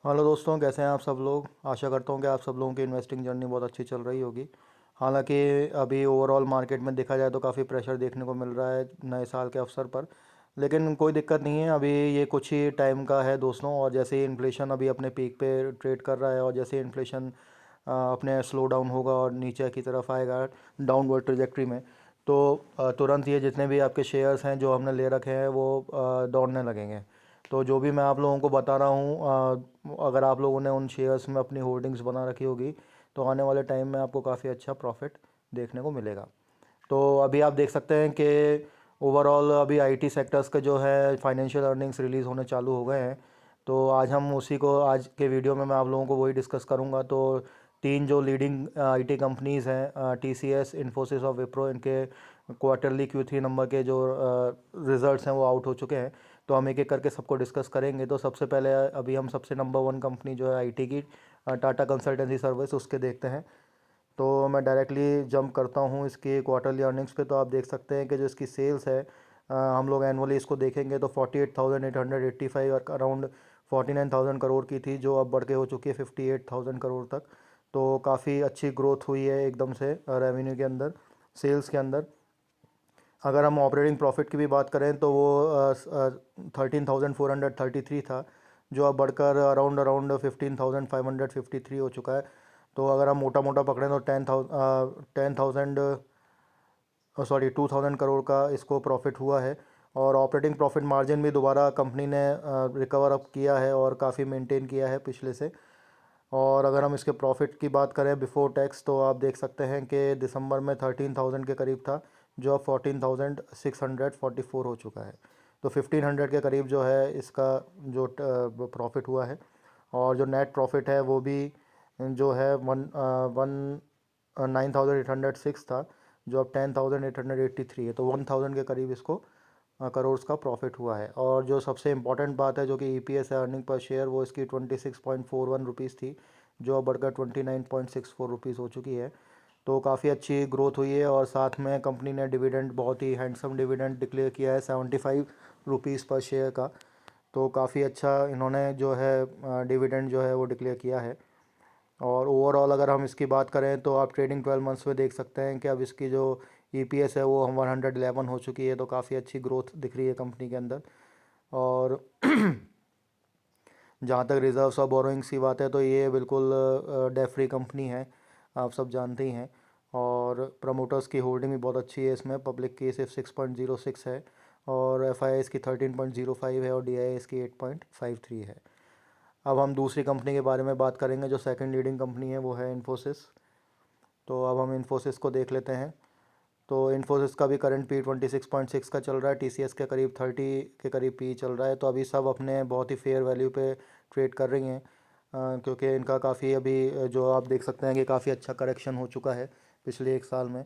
Hello दोस्तों, कैसे हैं आप सब लोग। आशा करता हूँ कि आप सब लोगों की इन्वेस्टिंग जर्नी बहुत अच्छी चल रही होगी। हालांकि अभी ओवरऑल मार्केट में देखा जाए तो काफ़ी प्रेशर देखने को मिल रहा है नए साल के अवसर पर। लेकिन कोई दिक्कत नहीं है, अभी ये कुछ ही टाइम का है दोस्तों। और जैसे ही इन्फ्लेशन अभी अपने पीक पे ट्रेड कर रहा है और जैसे ही इन्फ्लेशन अपने स्लो डाउन होगा और नीचे की तरफ आएगा डाउनवर्ड ट्रेजेक्ट्री में, तो तुरंत ये जितने भी आपके शेयर्स हैं जो हमने ले रखे हैं वो दौड़ने लगेंगे। तो जो भी मैं आप लोगों को बता रहा हूँ, अगर आप लोगों ने उन शेयर्स में अपनी होल्डिंग्स बना रखी होगी तो आने वाले टाइम में आपको काफ़ी अच्छा प्रॉफिट देखने को मिलेगा। तो अभी आप देख सकते हैं कि ओवरऑल अभी आईटी सेक्टर्स के जो है फाइनेंशियल अर्निंग्स रिलीज़ होने चालू हो गए हैं। तो आज हम उसी को आज के वीडियो में मैं आप लोगों को वही डिस्कस करूंगा। तो तीन जो लीडिंग आईटी कंपनीज़ हैं, टीसीएस, इन्फोसिस और विप्रो, इनके क्वार्टरली Q3 नंबर के जो रिजल्ट्स हैं वो आउट हो चुके हैं। तो हम एक एक करके सबको डिस्कस करेंगे। तो सबसे पहले अभी हम सबसे नंबर वन कंपनी जो है आईटी की, टाटा कंसल्टेंसी सर्विस, उसके देखते हैं। तो मैं डायरेक्टली जंप करता हूँ इसकी क्वार्टरली अर्निंग्स पे। तो आप देख सकते हैं कि जो इसकी सेल्स है, हम लोग एनुअली इसको देखेंगे तो 48,885 और अराउंड 49,000 करोड़ की थी, जो अब बढ़ के हो चुकी है 58,000 करोड़ तक। तो काफ़ी अच्छी ग्रोथ हुई है एकदम से रेवेन्यू के अंदर, सेल्स के अंदर। अगर हम ऑपरेटिंग प्रॉफिट की भी बात करें तो वो 13,433 था, जो अब बढ़कर अराउंड अराउंड 15,553 हो चुका है। तो अगर हम मोटा मोटा पकड़ें तो 2,000 करोड़ का इसको प्रॉफिट हुआ है। और ऑपरेटिंग प्रॉफिट मार्जिन भी दोबारा कंपनी ने रिकवर अप किया है और काफ़ी मेंटेन किया है पिछले से। और अगर हम इसके प्रॉफिट की बात करें बिफोर टैक्स, तो आप देख सकते हैं कि दिसंबर में 13,000 के करीब था, जो अब 14,644 हो चुका है। तो 1,500 के करीब जो है इसका जो प्रॉफिट हुआ है। और जो नेट प्रॉफिट है वो भी जो है वन वन 9,806 था, जो अब 10,883 है। तो 1,000 के करीब इसको करोड़ का प्रॉफिट हुआ है। और जो सबसे इम्पॉर्टेंट बात है जो कि ईपीएस है, अर्निंग पर शेयर, वो इसकी 26.41 रुपीज़ थी, जो अब बढ़कर 29.64 रुपीज़ हो चुकी है। तो काफ़ी अच्छी ग्रोथ हुई है। और साथ में कंपनी ने डिविडेंड, बहुत ही हैंडसम डिविडेंड डिक्लेयर किया है 75 रुपीज़ पर शेयर का। तो काफ़ी अच्छा इन्होंने जो है डिविडेंड जो है वो डिक्लेयर किया है। और ओवरऑल अगर हम इसकी बात करें तो आप ट्रेडिंग 12 मंथ्स में देख सकते हैं कि अब इसकी जो ईपीएस है वो हम 111 हो चुकी है। तो काफ़ी अच्छी ग्रोथ दिख रही है कंपनी के अंदर। और जहाँ तक रिजर्व्स और बोरोइंग्स की बात है तो ये बिल्कुल डेट फ्री कंपनी है, आप सब जानते ही हैं। और प्रमोटर्स की होल्डिंग भी बहुत अच्छी है इसमें। पब्लिक की सिर्फ 6.06 है, और एफ आई इसकी 13.05 है, और डी आई इसकी 8.53 है। अब हम दूसरी कंपनी के बारे में बात करेंगे जो सेकंड लीडिंग कंपनी है, वो है इन्फोसिस। तो अब हम इन्फोसिस को देख लेते हैं। तो इन्फोसिस का भी करंट पी 26.6 का चल रहा है, टीसीएस के करीब 30 के करीब पी चल रहा है। तो अभी सब अपने बहुत ही फेयर वैल्यू पे ट्रेड कर रही हैं, क्योंकि इनका काफ़ी अभी जो आप देख सकते हैं कि काफ़ी अच्छा करेक्शन हो चुका है पिछले एक साल में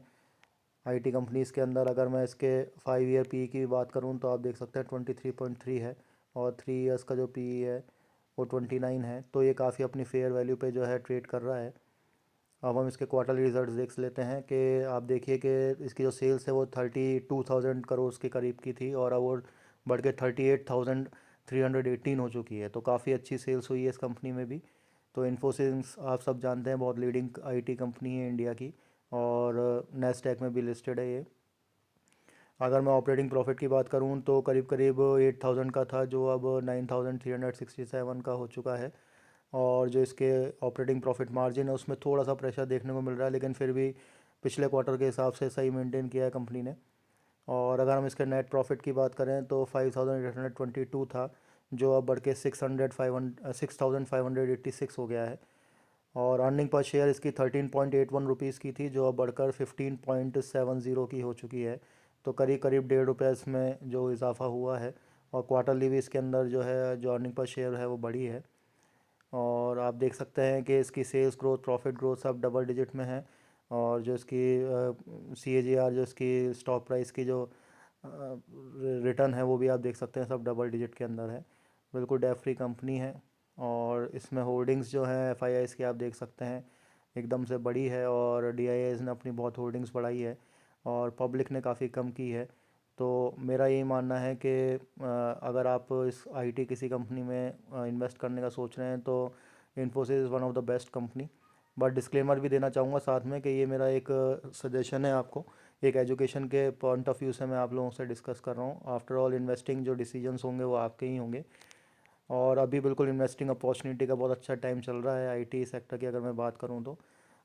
आईटी कंपनीज़ के अंदर। अगर मैं इसके 5 ईयर पी की बात करूं तो आप देख सकते हैं 23.3 है, और 3 ईयर्स का जो पी है वो 29 है। तो ये काफ़ी अपनी फेयर वैल्यू पे जो है ट्रेड कर रहा है। अब हम इसके क्वार्टरली रिजल्ट्स देख लेते हैं कि आप देखिए कि इसकी जो सेल्स है वो 32,000 करोड़ के करीब की थी, और अब वो बढ़ के 38,318 हो चुकी है। तो काफ़ी अच्छी सेल्स हुई है इस कंपनी में भी। तो इन्फोसिस आप सब जानते हैं बहुत लीडिंग आईटी कंपनी है इंडिया की, और नेस्डैक में भी लिस्टेड है ये। अगर मैं ऑपरेटिंग प्रॉफिट की बात करूं तो करीब करीब 8,000 का था, जो अब 9,367 का हो चुका है। और जो इसके ऑपरेटिंग प्रॉफिट मार्जिन है उसमें थोड़ा सा प्रेशर देखने को मिल रहा है, लेकिन फिर भी पिछले क्वार्टर के हिसाब से सही मेंटेन किया है कंपनी ने। और अगर हम इसके नेट प्रॉफिट की बात करें तो 5,822 था, जो अब बढ़ के 6,586 हो गया है। और अर्निंग पर शेयर इसकी 13.81 रुपीज़ की थी, जो अब बढ़कर 15.70 की हो चुकी है। तो करीब करीब 1.5 रुपये इसमें जो इजाफा हुआ है। और क्वार्टरली भी इसके अंदर जो है जो अर्निंग पर शेयर है वो बढ़ी है। और आप देख सकते हैं कि इसकी सेल्स ग्रोथ, प्रॉफिट ग्रोथ सब डबल डिजिट में है। और जो इसकी सी ए जी आर, जो इसकी स्टॉक प्राइस की जो रिटर्न है वो भी आप देख सकते हैं सब डबल डिजिट के अंदर है। बिल्कुल डेट फ्री कंपनी है। और इसमें होल्डिंग्स जो हैं एफ आई आईज़ की आप देख सकते हैं एकदम से बड़ी है, और डी आई आईज़ ने अपनी बहुत होल्डिंग्स बढ़ाई है और पब्लिक ने काफ़ी कम की है। तो मेरा यही मानना है कि अगर आप इस आईटी किसी कंपनी में इन्वेस्ट करने का सोच रहे हैं तो Infosys is one of the best company. But disclaimer भी देना चाहूँगा साथ में कि ये मेरा एक सजेशन है आपको, एक एजुकेशन के पॉइंट ऑफ व्यू से मैं आप लोगों से डिस्कस कर रहा हूँ। आफ्टर ऑल इन्वेस्टिंग जो डिसीजंस होंगे वो आपके ही होंगे, और अभी बिल्कुल इन्वेस्टिंग अपॉर्चुनिटी का बहुत अच्छा टाइम चल रहा है आईटी सेक्टर की अगर मैं बात करूँ तो।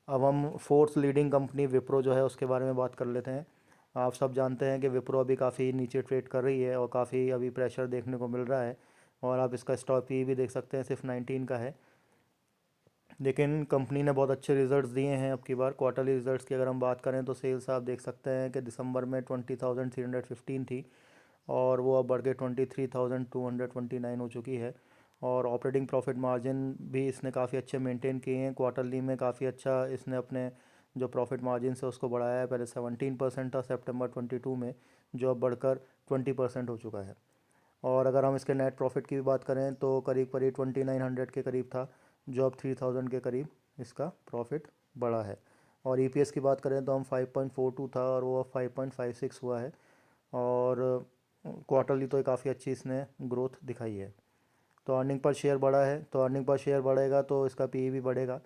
अब हम फोर्थ लीडिंग कंपनी विप्रो जो है उसके बारे में बात कर लेते हैं। आप सब जानते हैं कि विप्रो अभी काफ़ी नीचे ट्रेड कर रही है और काफ़ी अभी प्रेशर देखने को मिल रहा है, और आप इसका स्टॉक पी भी देख सकते हैं, सिर्फ 19 का है। लेकिन कंपनी ने बहुत अच्छे रिजल्ट्स दिए हैं अब की बार। क्वार्टरली रिजल्ट्स की अगर हम बात करें तो सेल्स आप देख सकते हैं कि दिसंबर में 20,315 थी, और वो अब बढ़ के 23,229 हो चुकी है। और ऑपरेटिंग प्रॉफिट मार्जिन भी इसने काफ़ी अच्छे मेंटेन किए हैं। क्वार्टरली में काफ़ी अच्छा इसने अपने जो प्रॉफिट मार्जिन है उसको बढ़ाया है। पहले 17% था सितंबर 22 में, जो अब बढ़कर 20% हो चुका है। और अगर हम इसके नेट प्रॉफिट की भी बात करें तो करीब करीब 2900 के करीब था, जो अब 3000 के करीब इसका प्रॉफिट बढ़ा है। और ईपीएस की बात करें तो हम 5.42 था और वो अब 5.56 हुआ है। और क्वार्टरली तो काफ़ी अच्छी इसने ग्रोथ दिखाई है। तो अर्निंग पर शेयर बढ़ा है, तो अर्निंग पर शेयर बढ़ेगा तो इसका पी भी बढ़ेगा।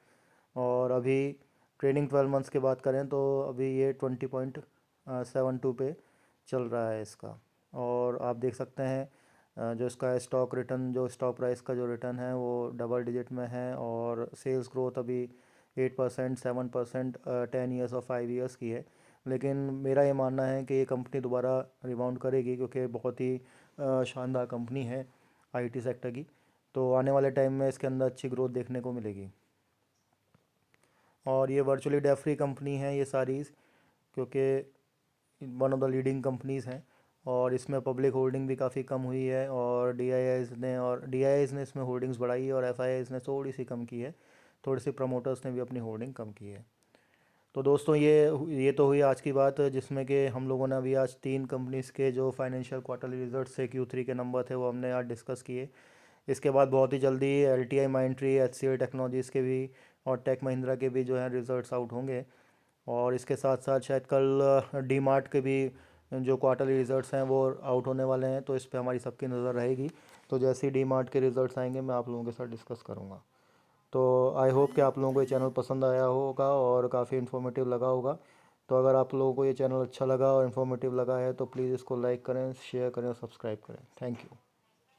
और अभी ट्रेडिंग 12 मंथ्स की बात करें तो अभी ये 20.72 पे चल रहा है इसका। और आप देख सकते हैं जो इसका स्टॉक रिटर्न, जो स्टॉक प्राइस का जो रिटर्न है वो डबल डिजिट में है, और सेल्स ग्रोथ अभी 8%, 7%, 10 ईयर्स और 5 ईयर्स की है। लेकिन मेरा ये मानना है कि ये कंपनी दोबारा रिबाउंड करेगी, क्योंकि बहुत ही शानदार कंपनी है आईटी सेक्टर की। तो आने वाले टाइम में इसके अंदर अच्छी ग्रोथ देखने को मिलेगी। और ये वर्चुअली डेट फ्री कंपनी है ये सारी, क्योंकि one of the leading companies हैं। और इसमें पब्लिक होल्डिंग भी काफ़ी कम हुई है, और डीआईआईज़ ने इसमें होल्डिंग्स बढ़ाई है, और एफआईआईज़ ने थोड़ी सी कम की है। थोड़ी सी प्रमोटर्स ने भी अपनी होल्डिंग कम की है। तो दोस्तों ये तो हुई आज की बात, जिसमें कि हम लोगों ने अभी आज 3 कंपनीज़ के जो फाइनेंशियल क्वार्टरली रिजल्ट से Q3 के नंबर थे वो हमने आज डिस्कस किए। इसके बाद बहुत ही जल्दी LTI माइंडट्री, HCL टेक्नोलॉजीज़ के भी और टेक महिंद्रा के भी जो है रिजल्ट्स आउट होंगे। और इसके साथ साथ शायद कल डी मार्ट के भी जो क्वार्टरली रिजल्ट्स हैं वो आउट होने वाले हैं, तो इस पे हमारी सबकी नज़र रहेगी। तो जैसे ही डी मार्ट के रिजल्ट्स आएंगे मैं आप लोगों के साथ डिस्कस करूँगा। तो आई होप कि आप लोगों को ये चैनल पसंद आया होगा और काफ़ी इन्फॉर्मेटिव लगा होगा। तो अगर आप लोगों को ये चैनल अच्छा लगा और इन्फॉर्मेटिव लगा है तो प्लीज़ इसको लाइक करें, शेयर करें और सब्सक्राइब करें। Thank you.